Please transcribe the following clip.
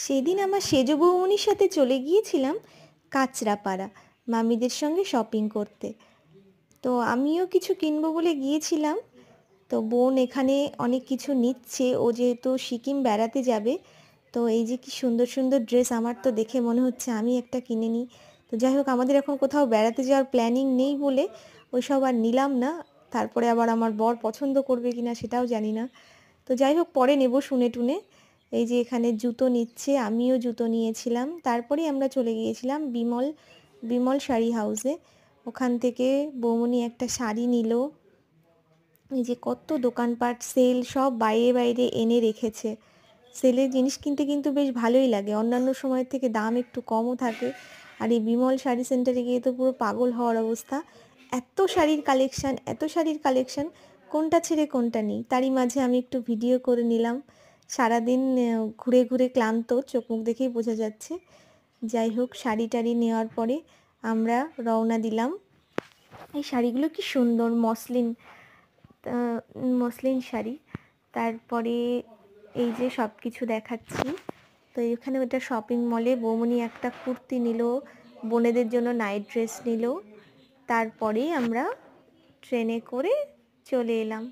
সেদিন আমার সেজ বৌমনির সাথে চলে গিয়েছিলাম কাঁচরাপাড়া মামিদের সঙ্গে শপিং করতে। তো আমিও কিছু কিনবো বলে গিয়েছিলাম। তো বোন এখানে অনেক কিছু নিচ্ছে, ও যেহেতু সিকিম বেড়াতে যাবে। তো এই যে কি সুন্দর সুন্দর ড্রেস, আমার তো দেখে মনে হচ্ছে আমি একটা কিনে নিই। তো যাই হোক, আমাদের এখন কোথাও বেড়াতে যাওয়ার প্ল্যানিং নেই বলে ওইসব আর নিলাম না। তারপরে আবার আমার বর পছন্দ করবে কিনা সেটাও জানি না। তো যাই হোক, পরে নেব শুনে টুনে। এই যে এখানে জুতো নিচ্ছে, আমিও জুতো নিয়েছিলাম। তারপরেই আমরা চলে গিয়েছিলাম বিমল বিমল শাড়ি হাউসে। ওখান থেকে বৌমনি একটা শাড়ি নিল। এই যে কত দোকানপাট, সেল সব বাইরে বাইরে এনে রেখেছে। সেলের জিনিস কিনতে কিন্তু বেশ ভালোই লাগে, অন্যান্য সময়ের থেকে দাম একটু কমও থাকে। আর এই বিমল শাড়ি সেন্টারে গিয়ে তো পুরো পাগল হওয়ার অবস্থা। এত শাড়ির কালেকশান, এত শাড়ির কালেকশান, কোনটা ছেড়ে কোনটা নেই। তারই মাঝে আমি একটু ভিডিও করে নিলাম। সারাদিন ঘুরে ঘুরে ক্লান্ত, চোখ মুখ দেখেই বোঝা যাচ্ছে। যাই হোক, শাড়ি টাড়ি নেওয়ার পরে আমরা রওনা দিলাম। এই শাড়িগুলো কি সুন্দর, মসলিন মসলিন শাড়ি। তারপরে এই যে সব কিছু দেখাচ্ছি। তো এখানে ওটা শপিং মলে বৌমনি একটা কুর্তি নিল, বোনেদের জন্য নাইট ড্রেস নিল। তারপরেই আমরা ট্রেনে করে চলে এলাম।